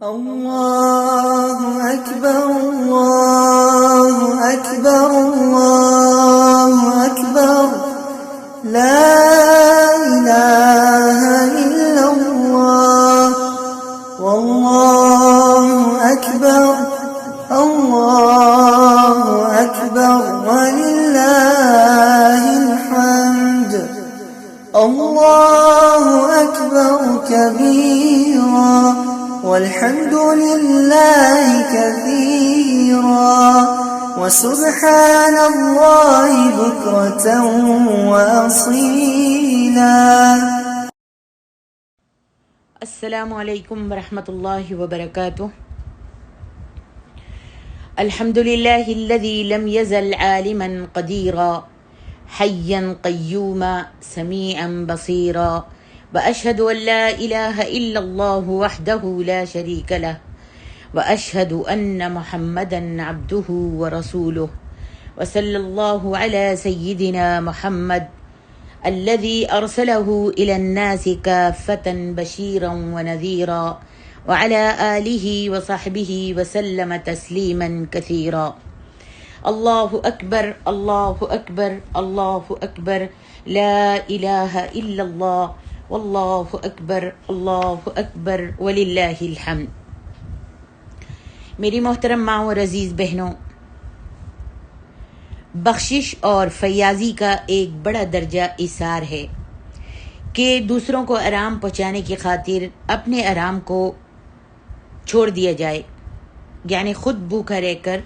اللہ اکبر اللہ اکبر اللہ اکبر لا الہ الا اللہ واللہ اکبر اللہ اکبر وللہ الحمد اللہ اکبر کبیرا والحمد لله كثيرا وسبحان الله بكرة وأصيلا. السلام علیکم ورحمۃ اللہ وبرکاتہ. الحمد للہ الذی لم یزل عالما قدیرا حیا قیوما سمیعا بصیرا واشهد ان لا الہ الا اللہ وحدہ لا شریک لہ واشهد ان محمدا عبدہ ورسولہ وصلی اللہ علی سیدنا محمد الذي أرسله إلى الناس كافة بشيرا ونذيرا وعلى آله وصحبه وسلم تسليما كثيرا. الله أكبر الله أكبر الله أكبر لا إله إلا الله والله أكبر الله أكبر ولله الحمد. میری محترم ماں اور عزیز بہنوں، بخشش اور فیاضی کا ایک بڑا درجہ ایثار ہے کہ دوسروں کو آرام پہنچانے کی خاطر اپنے آرام کو چھوڑ دیا جائے، یعنی خود بھوکا رہ کر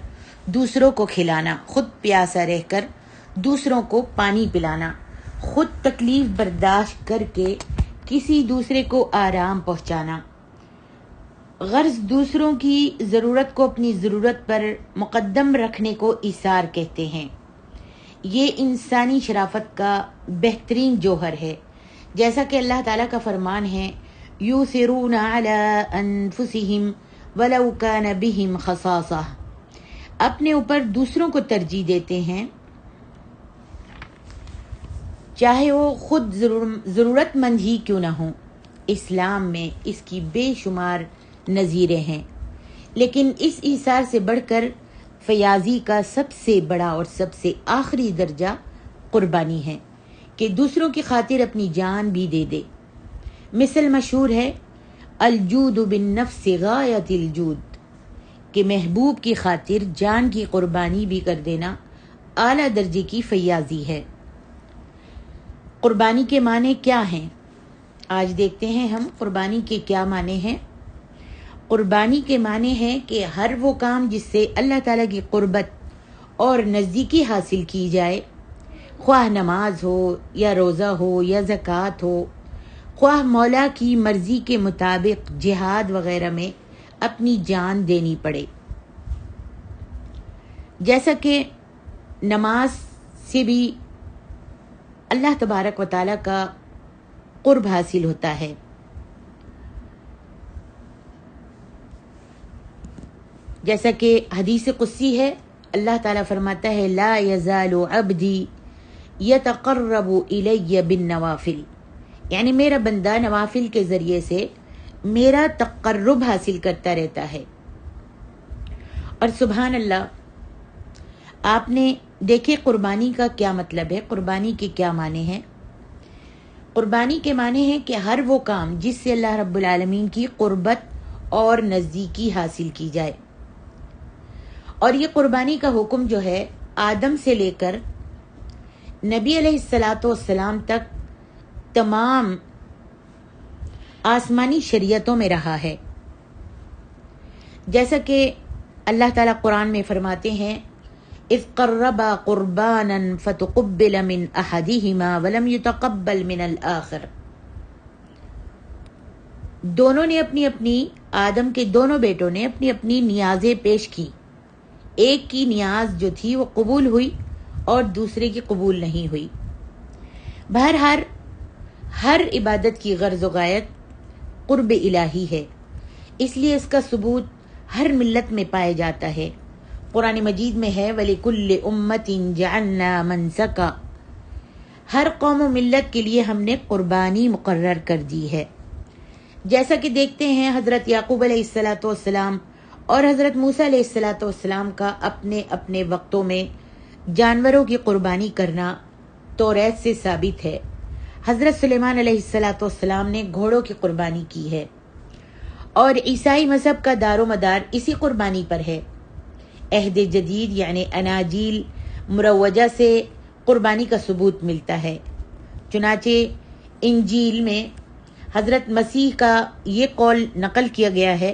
دوسروں کو کھلانا، خود پیاسا رہ کر دوسروں کو پانی پلانا، خود تکلیف برداشت کر کے کسی دوسرے کو آرام پہنچانا، غرض دوسروں کی ضرورت کو اپنی ضرورت پر مقدم رکھنے کو ایثار کہتے ہیں. یہ انسانی شرافت کا بہترین جوہر ہے، جیسا کہ اللہ تعالیٰ کا فرمان ہے یؤثرون علی انفسہم ولو کان بہم خصاصہ، اپنے اوپر دوسروں کو ترجیح دیتے ہیں چاہے وہ خود ضرورت مند ہی کیوں نہ ہوں. اسلام میں اس کی بے شمار نظیریں ہیں، لیکن اس ایثار سے بڑھ کر فیاضی کا سب سے بڑا اور سب سے آخری درجہ قربانی ہے کہ دوسروں کی خاطر اپنی جان بھی دے دے. مثل مشہور ہے الجود بالنفس غایت الجود، کہ محبوب کی خاطر جان کی قربانی بھی کر دینا اعلیٰ درجے کی فیاضی ہے. قربانی کے معنی کیا ہیں؟ آج دیکھتے ہیں ہم قربانی کے کیا معنی ہیں. قربانی کے معنی ہے کہ ہر وہ کام جس سے اللہ تعالیٰ کی قربت اور نزدیکی حاصل کی جائے، خواہ نماز ہو یا روزہ ہو یا زکوٰۃ ہو، خواہ مولا کی مرضی کے مطابق جہاد وغیرہ میں اپنی جان دینی پڑے. جیسا کہ نماز سے بھی اللہ تبارک و تعالیٰ کا قرب حاصل ہوتا ہے. جیسا کہ حدیث قدسی ہے، اللہ تعالیٰ فرماتا ہے لا یزال عبدی یتقرب الی بالنوافل، یعنی میرا بندہ نوافل کے ذریعے سے میرا تقرب حاصل کرتا رہتا ہے. اور سبحان اللہ، آپ نے دیکھے قربانی کا کیا مطلب ہے، قربانی کے کیا معنی ہیں. قربانی کے معنی ہے کہ ہر وہ کام جس سے اللہ رب العالمین کی قربت اور نزدیکی حاصل کی جائے. اور یہ قربانی کا حکم جو ہے آدم سے لے کر نبی علیہ الصلاۃ والسلام تک تمام آسمانی شریعتوں میں رہا ہے. جیسا کہ اللہ تعالیٰ قرآن میں فرماتے ہیں اذ قربا قربانا فتقبل من احدہما ولم يتقبل من الآخر. دونوں نے اپنی آدم کے دونوں بیٹوں نے اپنی اپنی نیازیں پیش کی. ایک کی نیاز جو تھی وہ قبول ہوئی اور دوسرے کی قبول نہیں ہوئی. بہرحال ہر عبادت کی غرض و غایت قرب الہی ہے، اس لیے اس کا ثبوت ہر ملت میں پایا جاتا ہے. قرآن مجید میں ہے وَلِكُلِّ أُمَّةٍ جَعَلْنَا مَنْسَكًا، ہر قوم و ملت کے لیے ہم نے قربانی مقرر کر دی ہے. جیسا کہ دیکھتے ہیں حضرت یعقوب علیہ الصلوۃ والسلام اور حضرت موسیٰ علیہ الصلوۃ والسلام کا اپنے اپنے وقتوں میں جانوروں کی قربانی کرنا توریت سے ثابت ہے۔ حضرت سلیمان علیہ الصلوۃ والسلام نے گھوڑوں کی قربانی کی ہے، اور عیسائی مذہب کا دار و مدار اسی قربانی پر ہے۔ عہد جدید یعنی اناجیل مروجہ سے قربانی کا ثبوت ملتا ہے۔ چنانچہ انجیل میں حضرت مسیح کا یہ قول نقل کیا گیا ہے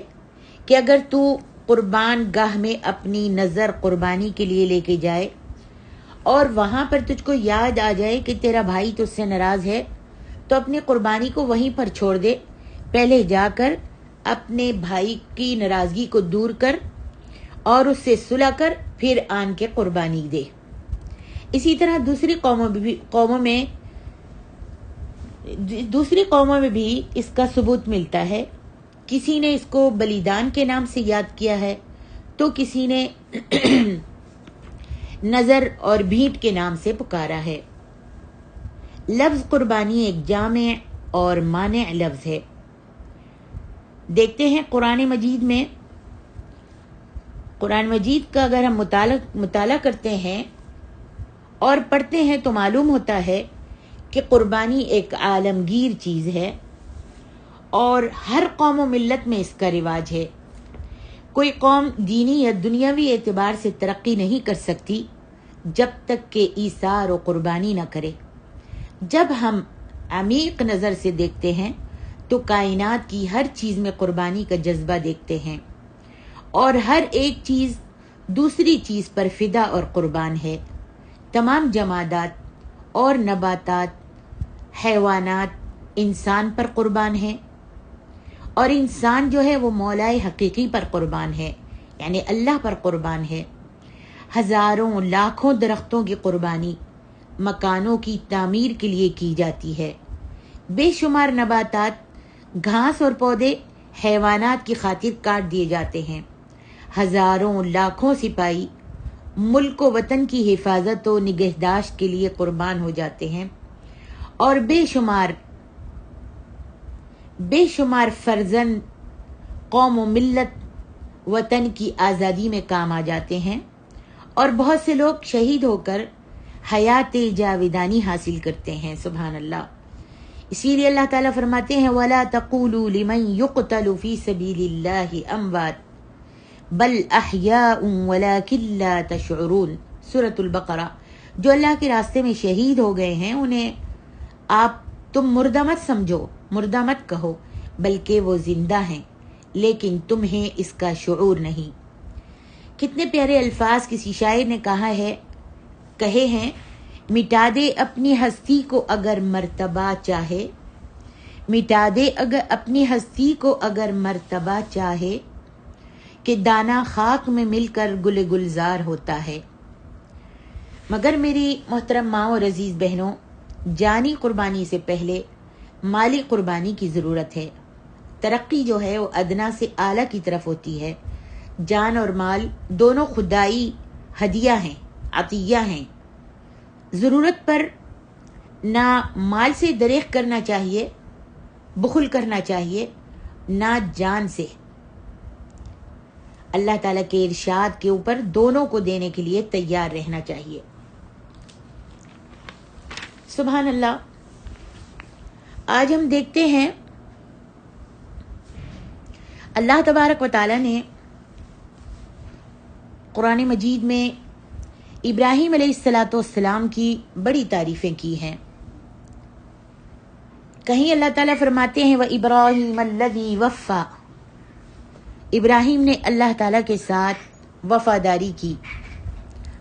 کہ اگر تو قربان گاہ میں اپنی نظر قربانی کے لیے لے کے جائے اور وہاں پر تجھ کو یاد آ جائے کہ تیرا بھائی تجھ سے ناراض ہے، تو اپنی قربانی کو وہیں پر چھوڑ دے، پہلے جا کر اپنے بھائی کی ناراضگی کو دور کر اور اس سے صلح کر، پھر آن کے قربانی دے۔ اسی طرح دوسری قوموں میں بھی اس کا ثبوت ملتا ہے۔ کسی نے اس کو بلیدان کے نام سے یاد کیا ہے تو کسی نے نظر اور بھیٹ کے نام سے پکارا ہے۔ لفظ قربانی ایک جامع اور مانع لفظ ہے۔ دیکھتے ہیں قرآن مجید کا اگر ہم مطالعہ کرتے ہیں اور پڑھتے ہیں تو معلوم ہوتا ہے کہ قربانی ایک عالمگیر چیز ہے اور ہر قوم و ملت میں اس کا رواج ہے۔ کوئی قوم دینی یا دنیاوی اعتبار سے ترقی نہیں کر سکتی جب تک کہ ایثار و قربانی نہ کرے۔ جب ہم عمیق نظر سے دیکھتے ہیں تو کائنات کی ہر چیز میں قربانی کا جذبہ دیکھتے ہیں، اور ہر ایک چیز دوسری چیز پر فدا اور قربان ہے۔ تمام جمادات اور نباتات، حیوانات انسان پر قربان ہیں، اور انسان جو ہے وہ مولا حقیقی پر قربان ہے، یعنی اللہ پر قربان ہے۔ ہزاروں لاکھوں درختوں کی قربانی مکانوں کی تعمیر کے لیے کی جاتی ہے۔ بے شمار نباتات، گھاس اور پودے حیوانات کی خاطر کاٹ دیے جاتے ہیں۔ ہزاروں لاکھوں سپاہی ملک و وطن کی حفاظت و نگہداشت کے لیے قربان ہو جاتے ہیں، اور بے شمار فرزند قوم و ملت وطن کی آزادی میں کام آ جاتے ہیں، اور بہت سے لوگ شہید ہو کر حیات جاودانی حاصل کرتے ہیں۔ سبحان اللہ۔ اسی لیے اللہ تعالیٰ فرماتے ہیں وَلَا تَقُولُوا لِمَنْ يُقْتَلُ فِي سَبِيلِ اللَّهِ أَمْوَاتٌ بَلْ أَحْيَاءٌ وَلَكِنْ لَا تَشْعُرُونَ۔ سورۃ البقرہ۔ جو اللہ کے راستے میں شہید ہو گئے ہیں انہیں تم مردہ مت سمجھو، مردہ مت کہو، بلکہ وہ زندہ ہیں، لیکن تمہیں اس کا شعور نہیں۔ کتنے پیارے الفاظ کسی شاعر نے کہے ہیں، مٹا دے اپنی ہستی کو اگر مرتبہ چاہے، مٹا دے اپنی ہستی کو اگر مرتبہ چاہے، کہ دانا خاک میں مل کر گل گلزار ہوتا ہے۔ مگر میری محترم ماں اور عزیز بہنوں، جانی قربانی سے پہلے مالی قربانی کی ضرورت ہے۔ ترقی جو ہے وہ ادنا سے اعلیٰ کی طرف ہوتی ہے۔ جان اور مال دونوں خدائی ہدیہ ہیں، عطیہ ہیں۔ ضرورت پر نہ مال سے دریغ کرنا چاہیے، بخل کرنا چاہیے، نہ جان سے۔ اللہ تعالیٰ کے ارشاد کے اوپر دونوں کو دینے کے لیے تیار رہنا چاہیے۔ سبحان اللہ۔ آج ہم دیکھتے ہیں اللہ تبارک و تعالیٰ نے قرآن مجید میں ابراہیم علیہ الصلوۃ والسلام کی بڑی تعریفیں کی ہیں۔ کہیں اللہ تعالیٰ فرماتے ہیں وَإِبْرَاهِيمَ الَّذِي وَفَّى، ابراہیم نے اللہ تعالیٰ کے ساتھ وفاداری کی۔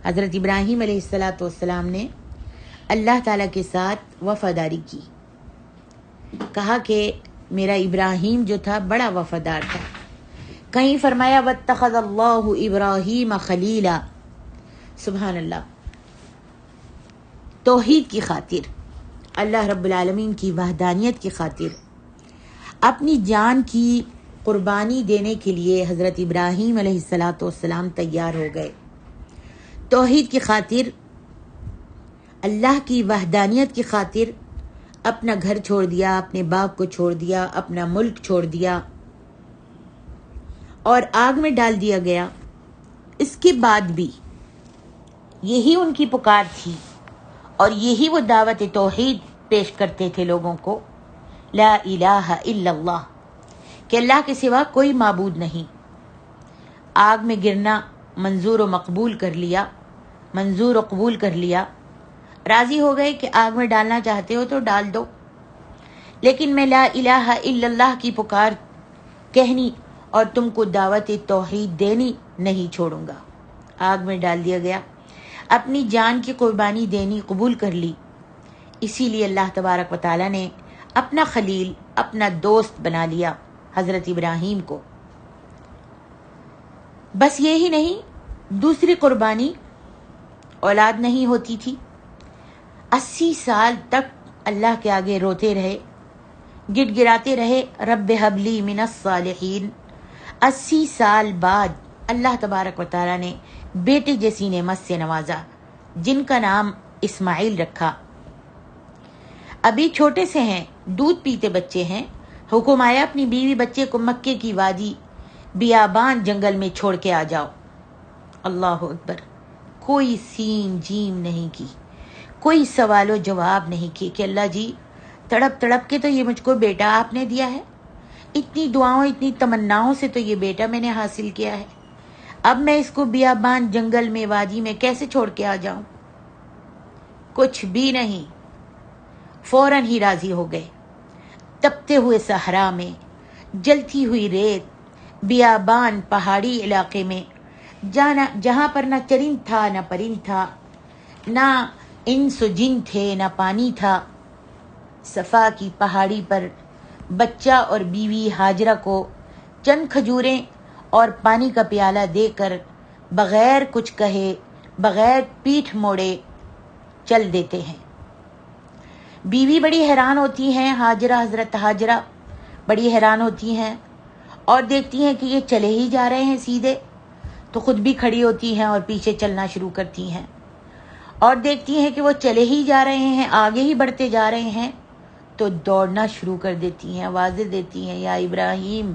حضرت ابراہیم علیہ الصلوۃ والسلام نے اللہ تعالیٰ کے ساتھ وفاداری کی۔ کہا کہ میرا ابراہیم جو تھا بڑا وفادار تھا۔ کہیں فرمایا وَاتَّخَذَ اللَّهُ إِبْرَاهِيمَ خَلِيلًا۔ سبحان اللہ۔ توحید کی خاطر، اللہ رب العالمین کی وحدانیت کی خاطر، اپنی جان کی قربانی دینے کے لیے حضرت ابراہیم علیہ الصلوۃ والسلام تیار ہو گئے۔ توحید کی خاطر، اللہ کی وحدانیت کی خاطر اپنا گھر چھوڑ دیا، اپنے باپ کو چھوڑ دیا، اپنا ملک چھوڑ دیا اور آگ میں ڈال دیا گیا، اس کے بعد بھی یہی ان کی پکار تھی اور یہی وہ دعوت توحید پیش کرتے تھے لوگوں کو، لا الہ الا اللہ، کہ اللہ کے سوا کوئی معبود نہیں۔ آگ میں گرنا منظور و مقبول کر لیا، منظور و قبول کر لیا، راضی ہو گئے کہ آگ میں ڈالنا چاہتے ہو تو ڈال دو، لیکن میں لا الہ الا اللہ کی پکار کہنی اور تم کو دعوت توحید دینی نہیں چھوڑوں گا۔ آگ میں ڈال دیا گیا، اپنی جان کی قربانی دینی قبول کر لی۔ اسی لیے اللہ تبارک و تعالیٰ نے اپنا خلیل، اپنا دوست بنا لیا حضرت ابراہیم کو۔ بس یہی نہیں، دوسری قربانی اولاد نہیں ہوتی تھی، 80 سال تک اللہ کے آگے روتے رہے، گڑ گڑاتے رہے، رب ہب لی من الصالحین۔ 80 سال بعد اللہ تبارک و تعالیٰ نے بیٹے جیسی نعمت سے نوازا، جن کا نام اسماعیل رکھا۔ ابھی چھوٹے سے ہیں، دودھ پیتے بچے ہیں، حکم آیا اپنی بیوی بچے کو مکے کی وادی بیابان جنگل میں چھوڑ کے آ جاؤ۔ اللہ اکبر! کوئی سین جیم نہیں کی، کوئی سوال و جواب نہیں کی کہ اللہ جی تڑپ تڑپ کے تو یہ مجھ کو بیٹا آپ نے دیا ہے، اتنی دعاؤں اتنی تمناؤں سے تو یہ بیٹا میں نے حاصل کیا ہے، اب میں اس کو بیابان جنگل میں وادی میں کیسے چھوڑ کے آ جاؤں؟ کچھ بھی نہیں، فوراً ہی راضی ہو گئے۔ تپتے ہوئے صحرا میں، جلتی ہوئی ریت، بیابان پہاڑی علاقے میں، جہاں پر نہ چرند تھا نہ پرند تھا، نہ انس و جن تھے نہ پانی تھا، صفا کی پہاڑی پر بچہ اور بیوی ہاجرہ کو چند کھجوریں اور پانی کا پیالہ دے کر بغیر کچھ کہے، بغیر پیٹھ موڑے چل دیتے ہیں۔ بیوی بڑی حیران ہوتی ہیں، ہاجرہ، حضرت ہاجرہ بڑی حیران ہوتی ہیں اور دیکھتی ہیں کہ یہ چلے ہی جا رہے ہیں سیدھے، تو خود بھی کھڑی ہوتی ہیں اور پیچھے چلنا شروع کرتی ہیں، اور دیکھتی ہیں کہ وہ چلے ہی جا رہے ہیں، آگے ہی بڑھتے جا رہے ہیں، تو دوڑنا شروع کر دیتی ہیں، آوازیں دیتی ہیں، یا ابراہیم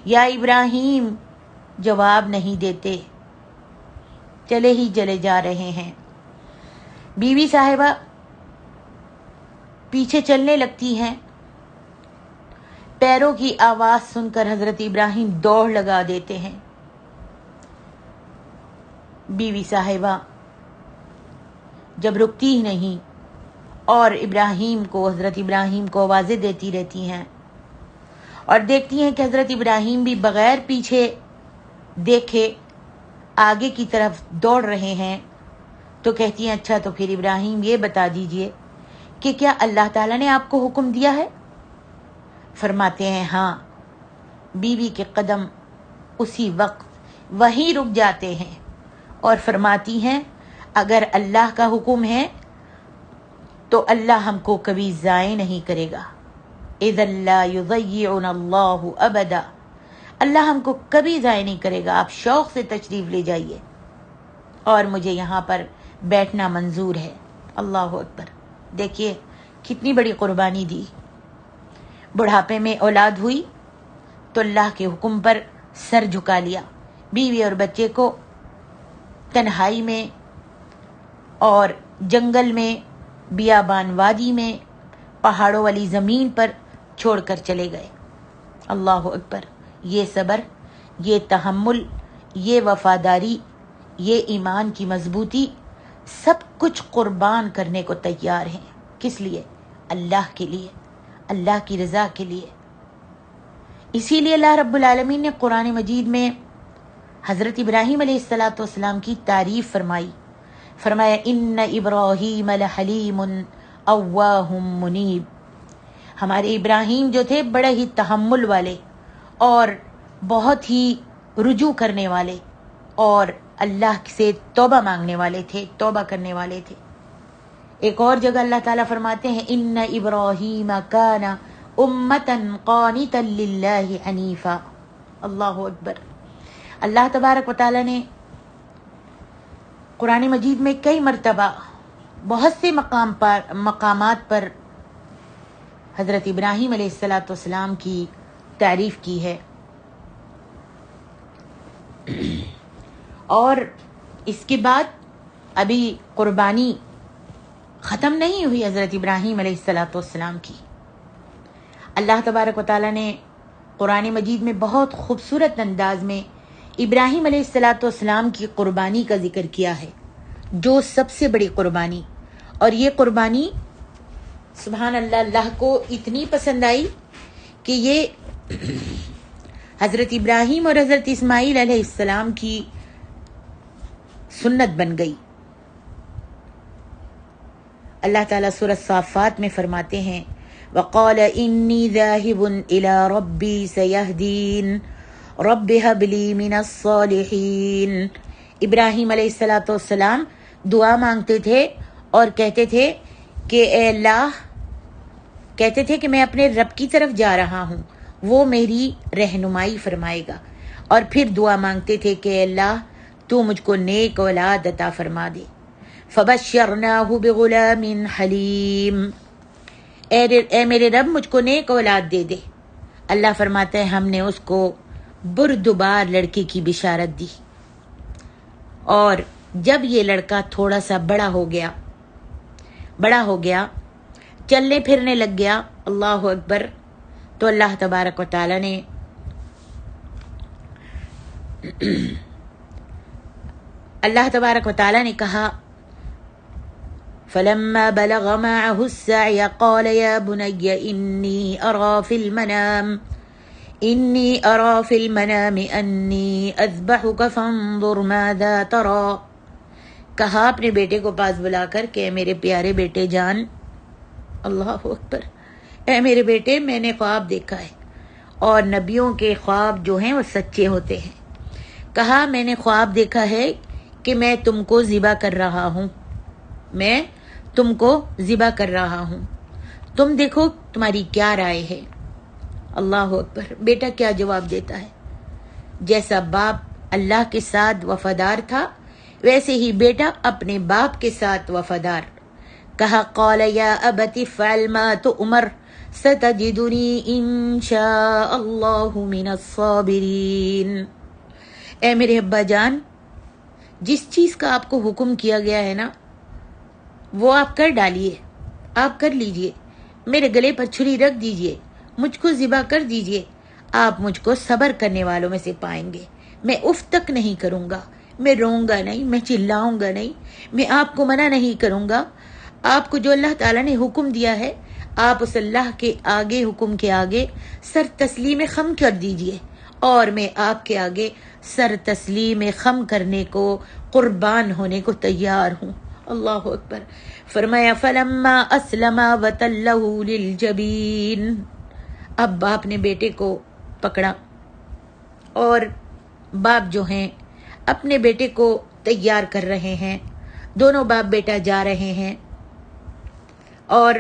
یا ابراہیم، جواب نہیں دیتے، چلے ہی چلے جا رہے ہیں۔ بیوی صاحبہ پیچھے چلنے لگتی ہیں، پیروں کی آواز سن کر حضرت ابراہیم دوڑ لگا دیتے ہیں۔ بیوی صاحبہ جب رکتی ہی نہیں اور حضرت ابراہیم کو آوازیں دیتی رہتی ہیں اور دیکھتی ہیں کہ حضرت ابراہیم بھی بغیر پیچھے دیکھے آگے کی طرف دوڑ رہے ہیں، تو کہتی ہیں اچھا تو پھر ابراہیم یہ بتا دیجئے کہ کیا اللہ تعالیٰ نے آپ کو حکم دیا ہے؟ فرماتے ہیں ہاں۔ بیوی کے قدم اسی وقت وہیں رک جاتے ہیں اور فرماتی ہیں اگر اللہ کا حکم ہے تو اللہ ہم کو کبھی ضائع نہیں کرے گا، اذا لا یضیعنا اللہ ابدا، اللہ ہم کو کبھی ضائع نہیں کرے گا، آپ شوق سے تشریف لے جائیے اور مجھے یہاں پر بیٹھنا منظور ہے۔ اللہ اکبر! دیکھیے کتنی بڑی قربانی دی۔ بڑھاپے میں اولاد ہوئی تو اللہ کے حکم پر سر جھکا لیا، بیوی اور بچے کو تنہائی میں اور جنگل میں، بیابان وادی میں، پہاڑوں والی زمین پر چھوڑ کر چلے گئے۔ اللہ اکبر! یہ صبر، یہ تحمل، یہ وفاداری، یہ ایمان کی مضبوطی، سب کچھ قربان کرنے کو تیار ہیں۔ کس لیے؟ اللہ کے لیے، اللہ کی رضا کے لیے۔ اسی لیے اللہ رب العالمین نے قرآن مجید میں حضرت ابراہیم علیہ السلام کی تعریف فرمائی، فرمایا ان ابراہیم لحلیم اواہ منیب۔ ہمارے ابراہیم جو تھے بڑے ہی تحمل والے اور بہت ہی رجوع کرنے والے اور اللہ سے توبہ مانگنے والے تھے، توبہ کرنے والے تھے۔ ایک اور جگہ اللہ تعالیٰ فرماتے ہیں ان ابراہیم کان امتا قانتا للہ حنیفا۔ اللہ اکبر! اللہ تبارک و تعالیٰ نے قرآن مجید میں کئی مرتبہ بہت سے مقامات پر حضرت ابراہیم علیہ السلام کی تعریف کی ہے. اور اس کے بعد ابھی قربانی ختم نہیں ہوئی حضرت ابراہیم علیہ السلام کی. اللہ تبارک و تعالیٰ نے قرآن مجید میں بہت خوبصورت انداز میں ابراہیم علیہ السلام کی قربانی کا ذکر کیا ہے، جو سب سے بڑی قربانی. اور یہ قربانی سبحان اللہ اللہ کو اتنی پسند آئی کہ یہ حضرت ابراہیم اور حضرت اسماعیل علیہ السلام کی سنت بن گئی. اللہ تعالیٰ سورہ صافات میں فرماتے ہیں وَقَالَ إِنِّي ذَاهِبٌ إِلَىٰ رَبِّي سَيَهْدِينِ رَبِّ هَبْ لِي مِنَ الصَّالِحِينَ. ابراہیم علیہ السلام دعا مانگتے تھے اور کہتے تھے کہ اے اللہ، کہتے تھے کہ میں اپنے رب کی طرف جا رہا ہوں، وہ میری رہنمائی فرمائے گا. اور پھر دعا مانگتے تھے کہ اے اللہ تو مجھ کو نیک اولاد عطا فرما دے. فَبَشَّرْنَاهُ بِغُلَامٍ حَلِيمٍ. اے میرے رب مجھ کو نیک اولاد دے دے. اللہ فرماتے ہیں ہم نے اس کو بردبار لڑکے کی بشارت دی. اور جب یہ لڑکا تھوڑا سا بڑا ہو گیا چلنے پھرنے لگ گیا، اللہ اکبر، تو اللہ تبارک و تعالی نے کہا فَلَمَّا بَلَغَ مَعَهُ السَّعْيَ قَالَ يَا بُنَيَّ إِنِّي أَرَىٰ فِي الْمَنَامِ أَنِّي أَذْبَحُكَ فَانظُرْ مَاذَا تَرَىٰ. کہا اپنے بیٹے کو پاس بلا کر کہ اے میرے پیارے بیٹے جان، اللہ اکبر، اے میرے بیٹے میں نے خواب دیکھا ہے، اور نبیوں کے خواب جو ہیں وہ سچے ہوتے ہیں. کہا میں نے خواب دیکھا ہے کہ میں تم کو ذبح کر رہا ہوں، تم دیکھو تمہاری کیا رائے ہے. اللہ اکبر. بیٹا کیا جواب دیتا ہے؟ جیسا باپ اللہ کے ساتھ وفادار تھا ویسے ہی بیٹا اپنے باپ کے ساتھ وفادار. کہا قال یا ابت افعل ما تؤمر ستجدنی ان شاء اللہ من الصابرین. اے میرے ابا جان، جس چیز کا آپ کو حکم کیا گیا ہے نا وہ آپ کر ڈالیے، آپ کر لیجئے، میرے گلے پر چھری رکھ دیجئے، مجھ کو ذبح کر دیجئے، آپ مجھ کو صبر کرنے والوں میں سے پائیں گے. میں اف تک نہیں کروں گا، میں روؤں گا نہیں، میں چلاؤں گا نہیں، میں آپ کو منع نہیں کروں گا. آپ کو جو اللہ تعالیٰ نے حکم دیا ہے آپ اس اللہ کے آگے، حکم کے آگے سر تسلیم خم کر دیجئے، اور میں آپ کے آگے سر تسلیم خم کرنے کو، قربان ہونے کو تیار ہوں. اللہ اکبر. فرمایا فلما اسلم وتلہ للجبین. اب باپ نے بیٹے کو پکڑا اور باپ جو ہیں اپنے بیٹے کو تیار کر رہے ہیں. دونوں باپ بیٹا جا رہے ہیں اور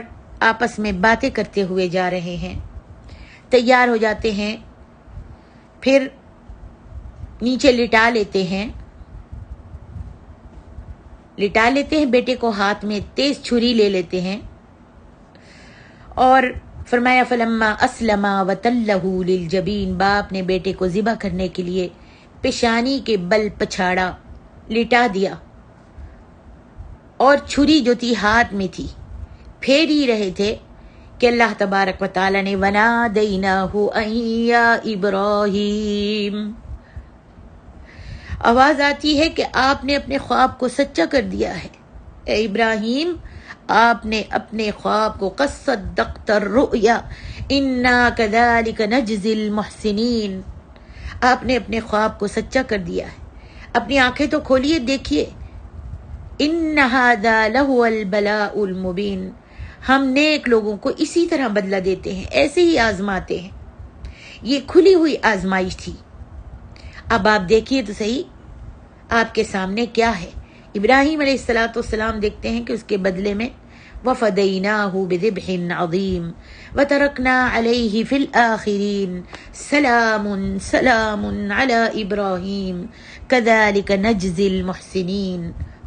آپس میں باتیں کرتے ہوئے جا رہے ہیں. تیار ہو جاتے ہیں، پھر نیچے لٹا لیتے ہیں بیٹے کو، ہاتھ میں تیز چھری لے لیتے ہیں اور فرمایا فلما اسلم وتلہ للجبین. باپ نے بیٹے کو ذبح کرنے کے لیے پیشانی کے بل پچھاڑا، لٹا دیا، اور چھری جو تھی ہاتھ میں تھی، پھیر ہی رہے تھے کہ اللہ تبارک و تعالی نے ونادیناہ ان یا ابراہیم. آواز آتی ہے کہ آپ نے اپنے خواب کو سچا کر دیا ہے. اے ابراہیم، آپ نے اپنے خواب کو قد صدقت الرؤیا انا کذالک نجزی المحسنین. آپ نے اپنے خواب کو سچا کر دیا ہے. اپنی آنکھیں تو کھولیے، دیکھیے. ان ھذا لہو البلاء المبین. ہم نیک لوگوں کو اسی طرح بدلہ دیتے ہیں، ایسے ہی آزماتے ہیں. یہ کھلی ہوئی آزمائش تھی. اب آپ دیکھیے تو صحیح آپ کے سامنے کیا ہے. ابراہیم علیہ السلام دیکھتے ہیں کہ اس کے بدلے میں وَفَدَيْنَاهُ بِذِبْحٍ عَظِيمٍ وَتَرَكْنَا عَلَيْهِ فِي الْآخِرِينَ سَلَامٌ سَلَامٌ عَلَى إِبْرَاهِيمَ كَذَلِكَ نَجْزِي الْمُحْسِنِينَ.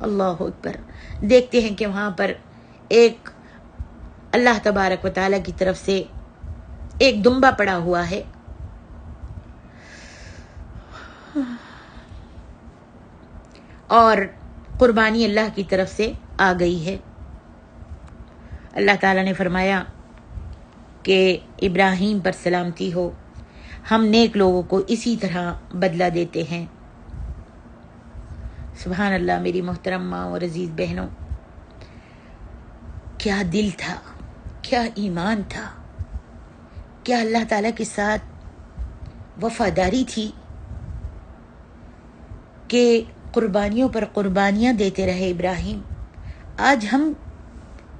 اللہ اکبر. دیکھتے ہیں کہ وہاں پر ایک اللہ تبارک و تعالیٰ کی طرف سے ایک دمبا پڑا ہوا ہے، اور قربانی اللہ کی طرف سے آ گئی ہے۔ اللہ تعالیٰ نے فرمایا کہ ابراہیم پر سلامتی ہو، ہم نیک لوگوں کو اسی طرح بدلہ دیتے ہیں۔ سبحان اللہ میری محترم ماں اور عزیز بہنوں، کیا دل تھا، کیا ایمان تھا، کیا اللہ تعالیٰ کے ساتھ وفاداری تھی کہ قربانیوں پر قربانیاں دیتے رہے ابراہیم۔ آج ہم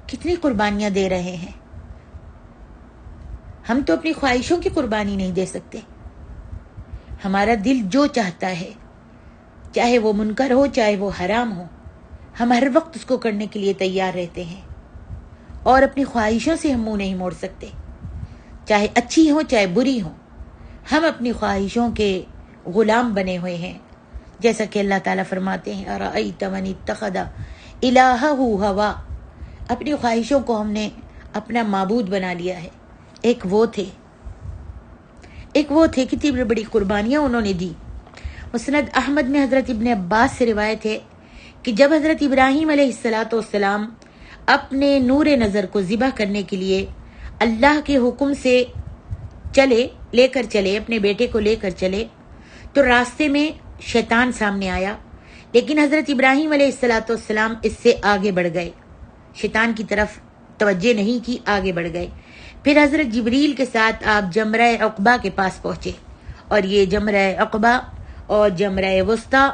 کتنی قربانیاں دے رہے ہیں، ہم تو اپنی خواہشوں کی قربانی نہیں دے سکتے۔ ہمارا دل جو چاہتا ہے، چاہے وہ منکر ہو چاہے وہ حرام ہو، ہم ہر وقت اس کو کرنے کے لیے تیار رہتے ہیں، اور اپنی خواہشوں سے ہم منہ نہیں موڑ سکتے، چاہے اچھی ہو چاہے بری ہو۔ ہم اپنی خواہشوں کے غلام بنے ہوئے ہیں، جیسا کہ اللہ تعالیٰ فرماتے ہیں اَرَأَيْتَ مَنِ اتَّخَذَ إِلَٰهَهُ هَوَاهُ، اپنی خواہشوں کو ہم نے اپنا معبود بنا لیا ہے۔ ایک وہ تھے کتنی بڑی قربانیاں انہوں نے دی۔ مسند احمد میں حضرت ابن عباس سے روایت ہے کہ جب حضرت ابراہیم علیہ السلام اپنے نور نظر کو ذبح کرنے کے لیے اللہ کے حکم سے لے کر چلے، اپنے بیٹے کو لے کر چلے، تو راستے میں شیطان سامنے آیا، لیکن حضرت ابراہیم علیہ السلام اس سے آگے بڑھ گئے، شیطان کی طرف توجہ نہیں کی، آگے بڑھ گئے۔ پھر حضرت جبریل کے ساتھ آپ جمرہ عقبہ کے پاس پہنچے، اور یہ جمرہ عقبہ اور جمرہ وسطیٰ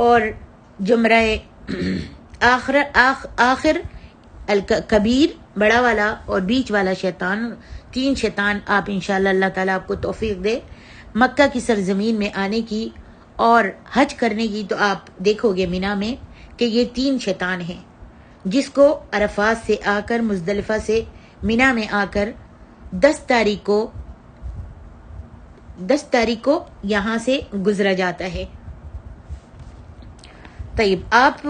اور جمرہ آخر الکبیر بڑا والا اور بیچ والا شیطان، 3 شیطان، آپ انشاءاللہ اللہ تعالیٰ آپ کو توفیق دے مکہ کی سرزمین میں آنے کی اور حج کرنے کی، تو آپ دیکھو گے مینا میں کہ یہ 3 شیطان ہیں، جس کو عرفات سے آ کر مزدلفہ سے مینا میں آ کر 10 تاریخ کو یہاں سے گزرا جاتا ہے۔ طيب آپ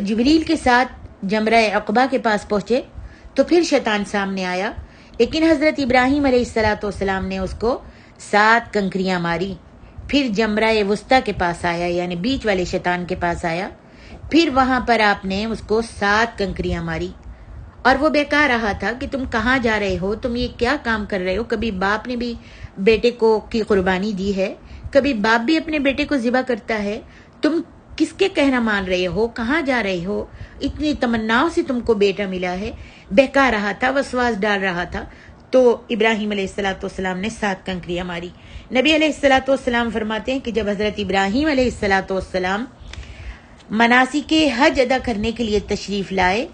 جبریل کے ساتھ جمرہ عقبہ کے پاس پہنچے تو پھر شیطان سامنے آیا، لیکن حضرت ابراہیم علیہ السلام نے اس کو 7 کنکریاں ماری۔ پھر جمرہ وسطیٰ کے پاس آیا، یعنی بیچ والے شیطان کے پاس آیا، پھر وہاں پر آپ نے اس کو 7 کنکریاں ماری، اور وہ بیکار رہا تھا کہ تم کہاں جا رہے ہو، تم یہ کیا کام کر رہے ہو۔ کبھی باپ نے بھی بیٹے کو کی قربانی دی ہے، کبھی باپ بھی اپنے بیٹے کو ذبح کرتا ہے، تم کس کے کہنا مان رہے ہو، کہاں جا رہے ہو، اتنی تمناؤں سے تم کو بیٹا ملا ہے۔ بہکا رہا تھا، وسواس ڈال رہا تھا، تو ابراہیم علیہ السلام نے 7 کنکریاں ماری۔ نبی علیہ السلام فرماتے ہیں کہ جب حضرت ابراہیم علیہ السلام مناسک حج ادا کرنے کے لیے تشریف لائے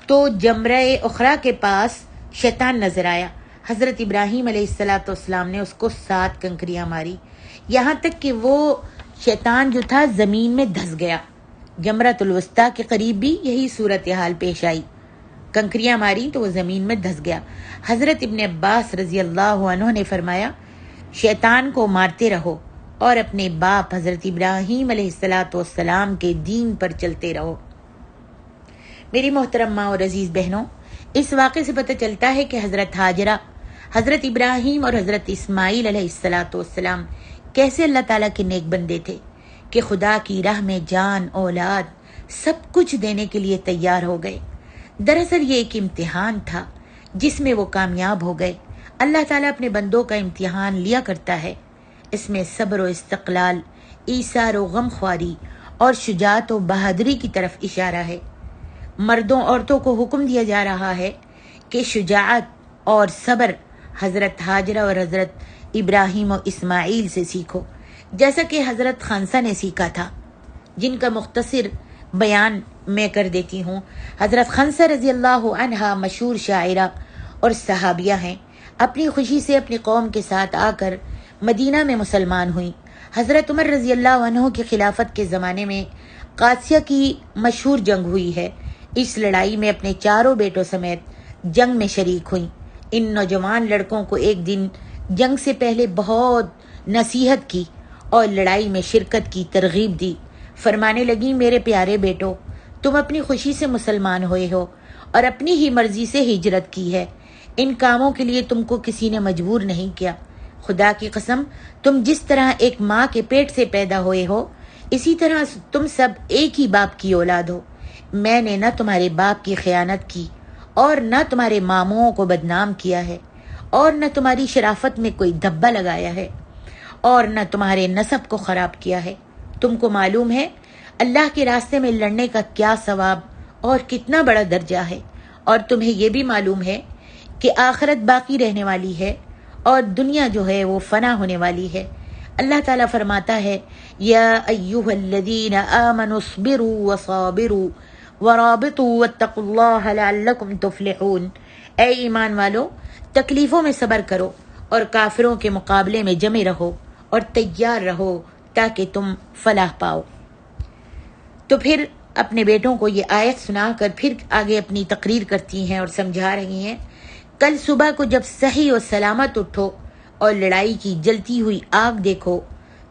تو جمرہ اخرى کے پاس شیطان نظر آیا۔ حضرت ابراہیم علیہ السلام نے اس کو 7 کنکریاں ماری، یہاں تک کہ وہ شیطان جو تھا زمین میں دھس گیا۔ جمرۃ الوسطیٰ کے قریب بھی یہی صورتحال پیش آئی، کنکریاں ماری تو وہ زمین میں دھس گیا۔ حضرت ابن عباس رضی اللہ عنہ نے فرمایا، شیطان کو مارتے رہو اور اپنے باپ حضرت ابراہیم علیہ السلام کے دین پر چلتے رہو۔ میری محترم ماں اور عزیز بہنوں، اس واقعے سے پتہ چلتا ہے کہ حضرت ہاجرہ، حضرت ابراہیم اور حضرت اسماعیل علیہ السلام کیسے اللہ تعالیٰ کے نیک بندے تھے کہ خدا کی راہ میں جان، اولاد، سب کچھ دینے کے لیے تیار ہو گئے۔ دراصل یہ ایک امتحان تھا جس میں وہ کامیاب ہو گئے۔ اللہ تعالیٰ اپنے بندوں کا امتحان لیا کرتا ہے، اس میں صبر و استقلال، ایثار و غم خواری اور شجاعت و بہادری کی طرف اشارہ ہے۔ مردوں عورتوں کو حکم دیا جا رہا ہے کہ شجاعت اور صبر حضرت ہاجرہ اور حضرت ابراہیم و اسماعیل سے سیکھو، جیسا کہ حضرت خنسہ نے سیکھا تھا، جن کا مختصر بیان میں کر دیتی ہوں۔ حضرت خنسہ رضی اللہ عنہا مشہور شاعرہ اور صحابیہ ہیں، اپنی خوشی سے اپنی قوم کے ساتھ آ کر مدینہ میں مسلمان ہوئیں۔ حضرت عمر رضی اللہ عنہ کی خلافت کے زمانے میں قادسیہ کی مشہور جنگ ہوئی ہے۔ اس لڑائی میں اپنے 4 بیٹوں سمیت جنگ میں شریک ہوئیں۔ ان نوجوان لڑکوں کو ایک دن جنگ سے پہلے بہت نصیحت کی اور لڑائی میں شرکت کی ترغیب دی۔ فرمانے لگیں، میرے پیارے بیٹو، تم اپنی خوشی سے مسلمان ہوئے ہو اور اپنی ہی مرضی سے ہجرت کی ہے۔ ان کاموں کے لیے تم کو کسی نے مجبور نہیں کیا۔ خدا کی قسم، تم جس طرح ایک ماں کے پیٹ سے پیدا ہوئے ہو، اسی طرح تم سب ایک ہی باپ کی اولاد ہو۔ میں نے نہ تمہارے باپ کی خیانت کی اور نہ تمہارے ماموں کو بدنام کیا ہے، اور نہ تمہاری شرافت میں کوئی دھبا لگایا ہے، اور نہ تمہارے نسب کو خراب کیا ہے۔ تم کو معلوم ہے اللہ کے راستے میں لڑنے کا کیا ثواب اور کتنا بڑا درجہ ہے، اور تمہیں یہ بھی معلوم ہے کہ آخرت باقی رہنے والی ہے اور دنیا جو ہے وہ فنا ہونے والی ہے۔ اللہ تعالیٰ فرماتا ہے، یا ایھا الذین آمنوا اصبروا وصابروا ورابطوا واتقوا اللہ لعلکم تفلحون۔ اے ایمان والو، تکلیفوں میں صبر کرو اور کافروں کے مقابلے میں جمے رہو اور تیار رہو تاکہ تم فلاح پاؤ۔ تو پھر اپنے بیٹوں کو یہ آیت سنا کر پھر آگے اپنی تقریر کرتی ہیں اور سمجھا رہی ہیں، کل صبح کو جب صحیح و سلامت اٹھو اور لڑائی کی جلتی ہوئی آگ دیکھو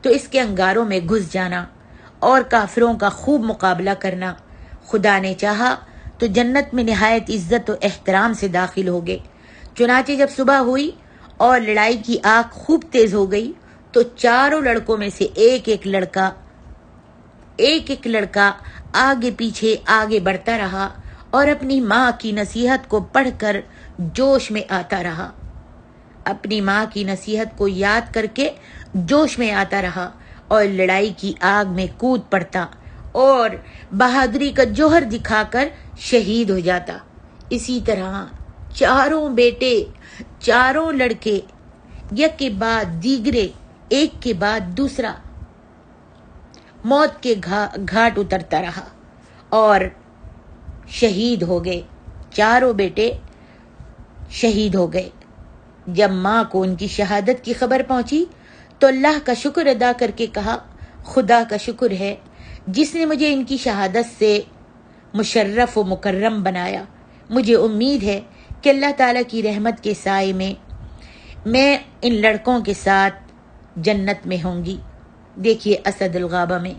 تو اس کے انگاروں میں گھس جانا اور کافروں کا خوب مقابلہ کرنا۔ خدا نے چاہا تو جنت میں نہایت عزت و احترام سے داخل ہوگے۔ چنانچہ جب صبح ہوئی اور لڑائی کی آگ خوب تیز ہو گئی تو چاروں لڑکوں میں سے ایک ایک لڑکا آگے بڑھتا رہا اور اپنی ماں کی نصیحت کو پڑھ کر جوش میں آتا رہا، اپنی ماں کی نصیحت کو یاد کر کے جوش میں آتا رہا اور لڑائی کی آگ میں کود پڑتا اور بہادری کا جوہر دکھا کر شہید ہو جاتا۔ اسی طرح چاروں لڑکے یک کے بعد دیگرے، ایک کے بعد دوسرا موت کے گھاٹ اترتا رہا اور شہید ہو گئے۔ چاروں بیٹے شہید ہو گئے۔ جب ماں کو ان کی شہادت کی خبر پہنچی تو اللہ کا شکر ادا کر کے کہا، خدا کا شکر ہے جس نے مجھے ان کی شہادت سے مشرف و مکرم بنایا۔ مجھے امید ہے کہ اللہ تعالیٰ کی رحمت کے سائے میں ان لڑکوں کے ساتھ جنت میں ہوں گی۔ دیکھیے اسد الغابہ میں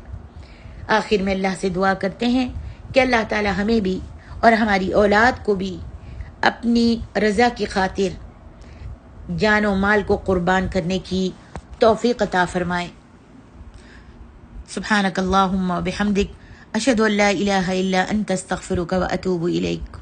آخر میں اللہ سے دعا کرتے ہیں کہ اللہ تعالیٰ ہمیں بھی اور ہماری اولاد کو بھی اپنی رضا کی خاطر جان و مال کو قربان کرنے کی توفیق عطا فرمائے۔ سبحانک اللہم و بحمدک، اشہد ان لا الہ الا انت، استغفرک و اتوب الیک۔